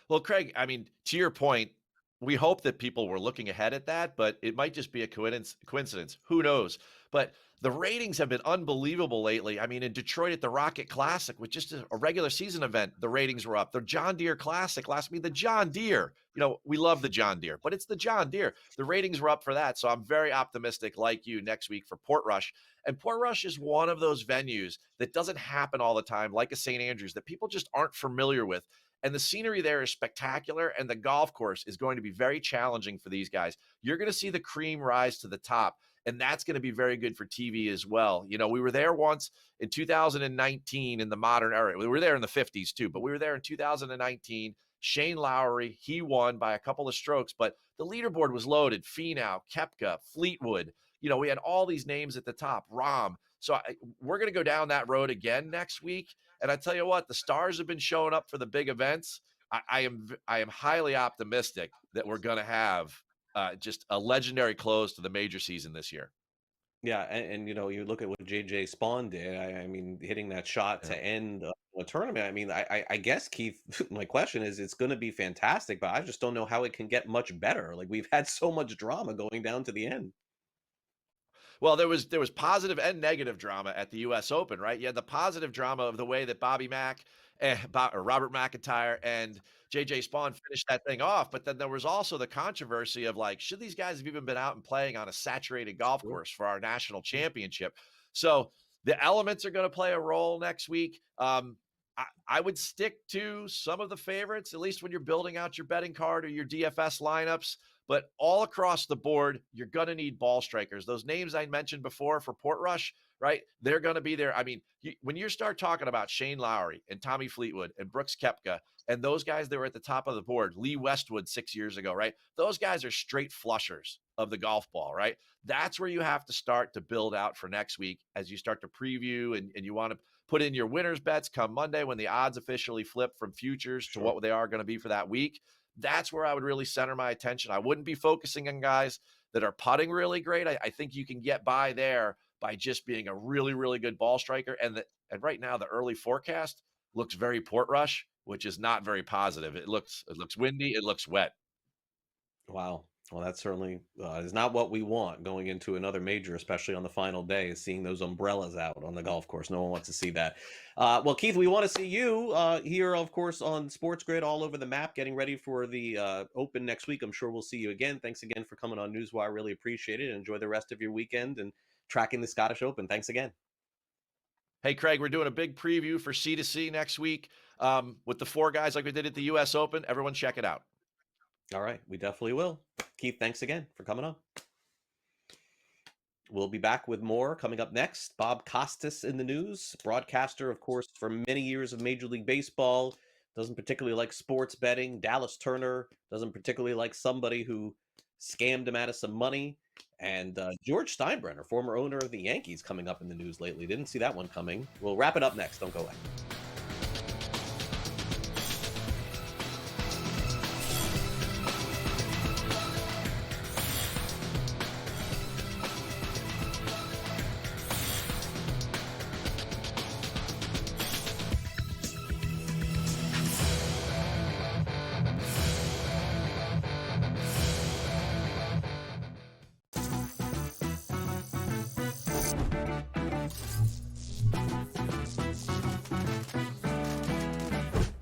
Well, Craig, I mean, to your point, we hope that people were looking ahead at that, but it might just be a coincidence. Who knows? But the ratings have been unbelievable lately. I mean, in Detroit at the Rocket Classic, with just a regular season event, the ratings were up. The John Deere Classic the John Deere, we love the John Deere, but it's the John Deere. The ratings were up for that. So I'm very optimistic, like you, next week for Portrush. And Portrush is one of those venues that doesn't happen all the time, like a St. Andrews, that people just aren't familiar with. And the scenery there is spectacular, and the golf course is going to be very challenging for these guys. You're going to see the cream rise to the top, and that's going to be very good for TV as well. We were there once in 2019 in the modern era. We were there in the 50s too, but we were there in 2019. Shane Lowry, he won by a couple of strokes, but the leaderboard was loaded. Finau, Koepka, Fleetwood. We had all these names at the top, Rahm. So we're going to go down that road again next week. And I tell you what, the stars have been showing up for the big events. I am highly optimistic that we're going to have just a legendary close to the major season this year. Yeah, and you look at what JJ Spawn did. I mean, hitting that shot to end a tournament. I mean, I guess, Keith, my question is, it's going to be fantastic, but I just don't know how it can get much better. Like, we've had so much drama going down to the end. Well, there was positive and negative drama at the U.S. Open, right? You had the positive drama of the way that Robert McIntyre and J.J. Spawn finished that thing off, but then there was also the controversy of, like, should these guys have even been out and playing on a saturated golf course for our national championship? So the elements are going to play a role next week. I would stick to some of the favorites, at least when you're building out your betting card or your DFS lineups. But all across the board, you're going to need ball strikers. Those names I mentioned before for Portrush, right? They're going to be there. I mean, when you start talking about Shane Lowry and Tommy Fleetwood and Brooks Koepka and those guys that were at the top of the board, Lee Westwood 6 years ago, right? Those guys are straight flushers of the golf ball, right? That's where you have to start to build out for next week as you start to preview and you want to put in your winners bets come Monday when the odds officially flip from futures to what they are going to be for that week. That's where I would really center my attention. I wouldn't be focusing on guys that are putting really great. I think you can get by there by just being a really, really good ball striker. And right now, the early forecast looks very Portrush, which is not very positive. It looks windy. It looks wet. Wow. Well, that certainly is not what we want going into another major, especially on the final day, is seeing those umbrellas out on the golf course. No one wants to see that. Well, Keith, we want to see you here, of course, on SportsGrid all over the map, getting ready for the Open next week. I'm sure we'll see you again. Thanks again for coming on NewsWire. Really appreciate it. Enjoy the rest of your weekend and tracking the Scottish Open. Thanks again. Hey, Craig, we're doing a big preview for C2C next week with the 4 guys like we did at the U.S. Open. Everyone check it out. All right, we definitely will. Keith, thanks again for coming on. We'll be back with more coming up next. Bob Costas in the news, broadcaster, of course, for many years of Major League Baseball. Doesn't particularly like sports betting. Dallas Turner doesn't particularly like somebody who scammed him out of some money. And George Steinbrenner, former owner of the Yankees, coming up in the news lately. Didn't see that one coming. We'll wrap it up next. Don't go away.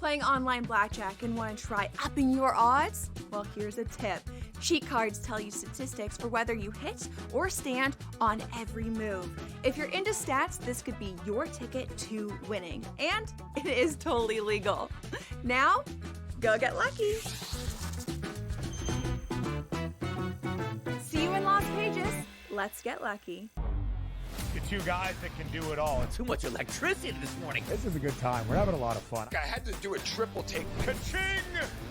Playing online blackjack and want to try upping your odds? Well, here's a tip. Cheat cards tell you statistics for whether you hit or stand on every move. If you're into stats, this could be your ticket to winning. And it is totally legal. Now, go get lucky. See you in Las Vegas. Let's get lucky. The two guys that can do it all. Too much electricity this morning. This is a good time. We're having a lot of fun. I had to do a triple take. Ka-ching!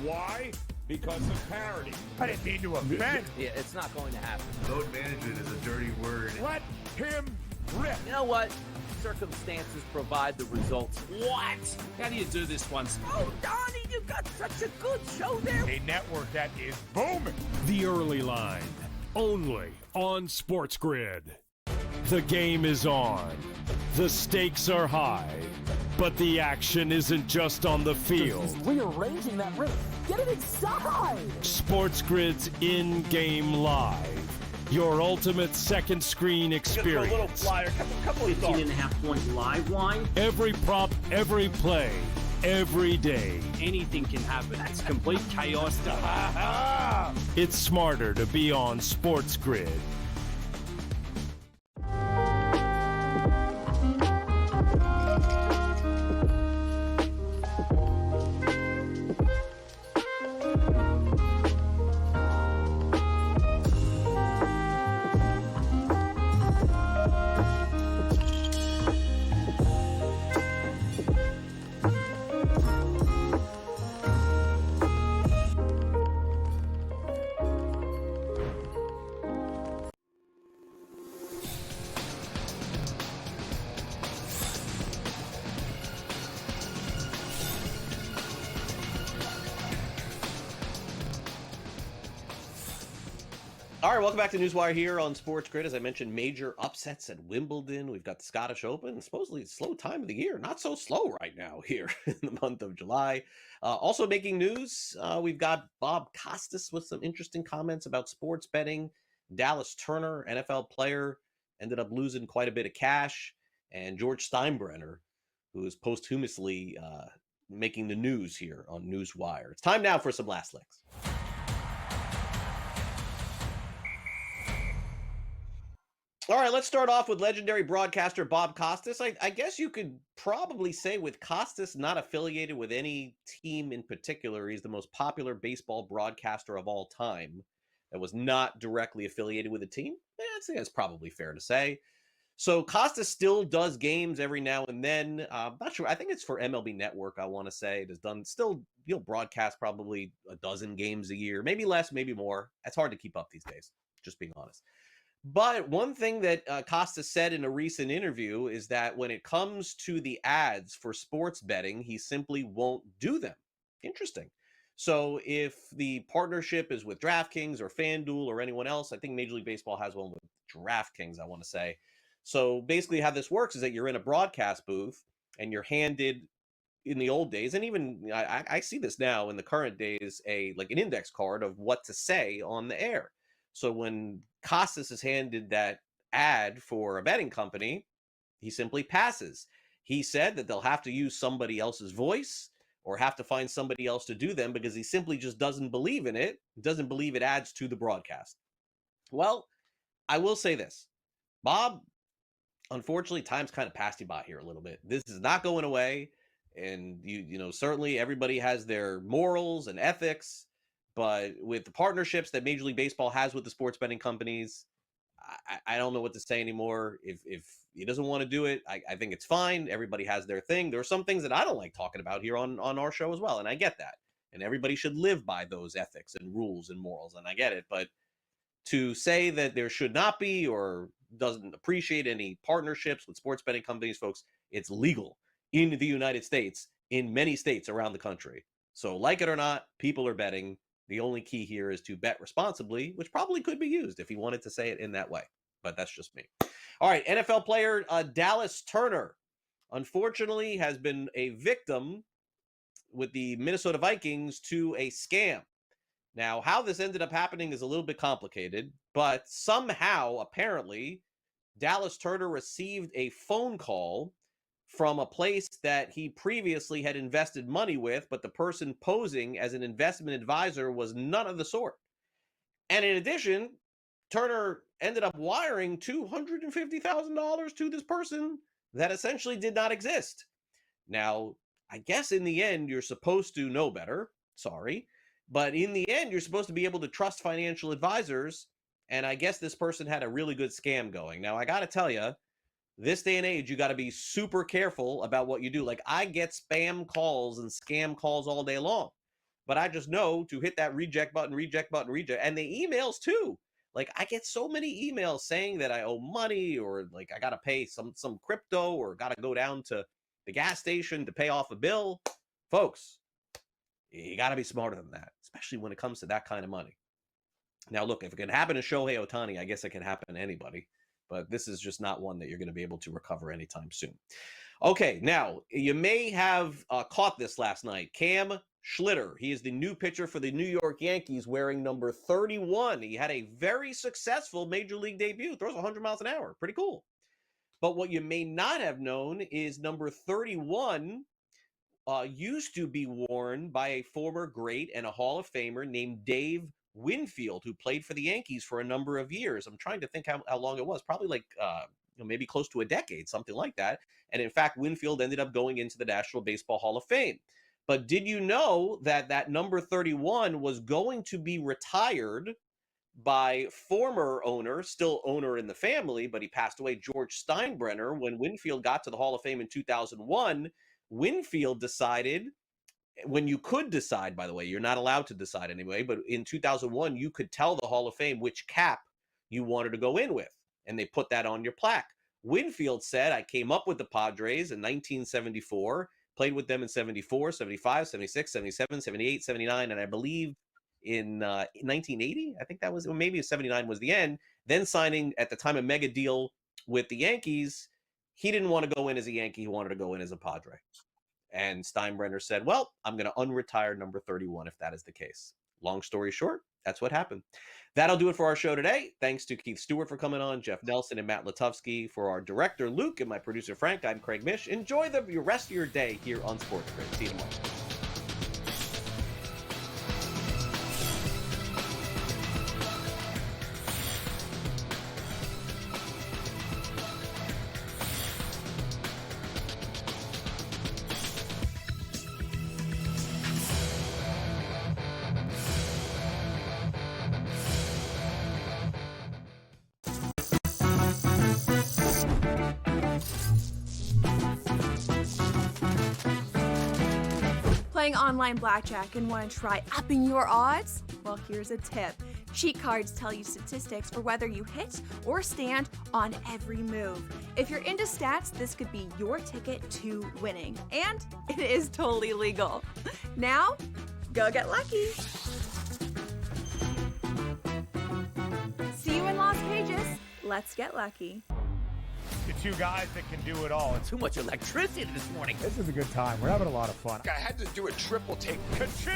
Why? Because of parity. I didn't mean to offend. Yeah, it's not going to happen. Load management is a dirty word. Let him rip. You know what? Circumstances provide the results. What? How do you do this one? Oh, Donnie, you got such a good show there. A network that is booming. The Early Line, only on SportsGrid. The game is on. The stakes are high. But the action isn't just on the field. He's rearranging that rhythm. Get it inside! SportsGrid's in-game live. Your ultimate second screen experience. A little flyer, couple 15.5 point live line. Every prop, every play, every day. Anything can happen. It's complete chaos. It's smarter to be on SportsGrid. All right, welcome back to NewsWire here on SportsGrid. As I mentioned, major upsets at Wimbledon. We've got the Scottish Open. Supposedly a slow time of the year. Not so slow right now here in the month of July. Also making news, we've got Bob Costas with some interesting comments about sports betting. Dallas Turner, NFL player, ended up losing quite a bit of cash. And George Steinbrenner, who is posthumously making the news here on NewsWire. It's time now for some last licks. All right, let's start off with legendary broadcaster Bob Costas. I guess you could probably say with Costas not affiliated with any team in particular, he's the most popular baseball broadcaster of all time that was not directly affiliated with a team. I think that's probably fair to say. So Costas still does games every now and then. Not sure. I think it's for MLB Network, I want to say. It has done still, broadcast probably a dozen games a year, maybe less, maybe more. It's hard to keep up these days, just being honest. But one thing that Costas said in a recent interview is that when it comes to the ads for sports betting, he simply won't do them. Interesting. So if the partnership is with DraftKings or FanDuel or anyone else, I think Major League Baseball has one with DraftKings, I want to say. So basically how this works is that you're in a broadcast booth and you're handed, in the old days, and even I see this now in the current days, an index card of what to say on the air. So when Costas is handed that ad for a betting company, he simply passes. He said that they'll have to use somebody else's voice or have to find somebody else to do them because he simply just doesn't believe in it, doesn't believe it adds to the broadcast. Well, I will say this. Bob, unfortunately, time's kind of passed you by here a little bit. This is not going away. And, certainly everybody has their morals and ethics. But with the partnerships that Major League Baseball has with the sports betting companies, I don't know what to say anymore. If he doesn't want to do it, I think it's fine. Everybody has their thing. There are some things that I don't like talking about here on our show as well, and I get that. And everybody should live by those ethics and rules and morals, and I get it. But to say that there should not be or doesn't appreciate any partnerships with sports betting companies, folks, it's legal in the United States, in many states around the country. So like it or not, people are betting. The only key here is to bet responsibly, which probably could be used if he wanted to say it in that way. But that's just me. All right, NFL player Dallas Turner, unfortunately, has been a victim with the Minnesota Vikings to a scam. Now, how this ended up happening is a little bit complicated, but somehow, apparently, Dallas Turner received a phone call from a place that he previously had invested money with, but the person posing as an investment advisor was none of the sort. And in addition, Turner ended up wiring $250,000 to this person that essentially did not exist. Now, I guess in the end, you're supposed to know better. Sorry. But in the end, you're supposed to be able to trust financial advisors. And I guess this person had a really good scam going. Now, I got to tell you, this day and age, you got to be super careful about what you do. Like, I get spam calls and scam calls all day long, but I just know to hit that reject button, and the emails too. Like, I get so many emails saying that I owe money, or like I got to pay some crypto, or got to go down to the gas station to pay off a bill. Folks, you got to be smarter than that, especially when it comes to that kind of money. Now, look, if it can happen to Shohei Ohtani, I guess it can happen to anybody. But this is just not one that you're going to be able to recover anytime soon. Okay, now, you may have caught this last night. Cam Schlitter, he is the new pitcher for the New York Yankees, wearing number 31. He had a very successful Major League debut. Throws 100 miles an hour. Pretty cool. But what you may not have known is number 31 used to be worn by a former great and a Hall of Famer named Dave Winfield, who played for the Yankees for a number of years. I'm trying to think how long it was. Probably like maybe close to a decade, something like that. And in fact, Winfield ended up going into the National Baseball Hall of Fame. But did you know that that number 31 was going to be retired by former owner, still owner in the family, but he passed away, George Steinbrenner? When Winfield got to the Hall of Fame in 2001, Winfield decided, when you could decide, by the way, you're not allowed to decide anyway, but in 2001, you could tell the Hall of Fame which cap you wanted to go in with, and they put that on your plaque. Winfield said, I came up with the Padres in 1974, played with them in 74, 75, 76, 77, 78, 79, and I believe in 1980, I think that was, or maybe 79 was the end, then signing at the time a mega deal with the Yankees. He didn't want to go in as a Yankee, he wanted to go in as a Padre. And Steinbrenner said, well, I'm going to unretire number 31 if that is the case. Long story short, that's what happened. That'll do it for our show today. Thanks to Keith Stewart for coming on, Jeff Nelson and Matt Latufsky. For our director, Luke, and my producer, Frank, I'm Craig Mish. Enjoy the rest of your day here on SportsGrid. See you tomorrow. Playing online blackjack and want to try upping your odds? Well, here's a tip. Cheat cards tell you statistics for whether you hit or stand on every move. If you're into stats, this could be your ticket to winning. And it is totally legal. Now, go get lucky. See you in Las Vegas. Let's get lucky. The two guys that can do it all. Too much electricity this morning. This is a good time. We're having a lot of fun. I had to do a triple take. Ka-ching!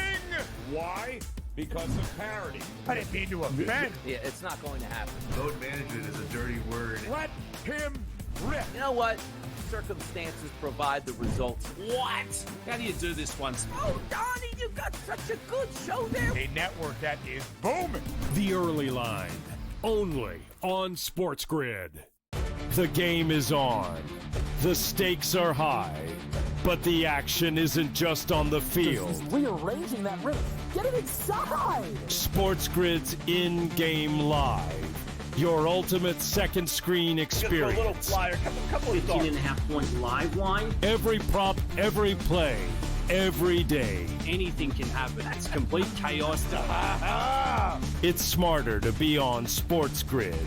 Why? Because of parity. I didn't mean to offend. Yeah, it's not going to happen. Load management is a dirty word. Let him rip. You know what? Circumstances provide the results. What? How do you do this one? Oh, Donnie, you got such a good show there. A network that is booming. The Early Line, only on SportsGrid. The game is on. The stakes are high. But the action isn't just on the field. He's rearranging that ring. Get it inside! SportsGrid's in-game live. Your ultimate second screen experience. Just a little flyer, couple of 18.5-point live line. Every prop, every play, every day. Anything can happen. That's complete chaos. It's smarter to be on SportsGrid.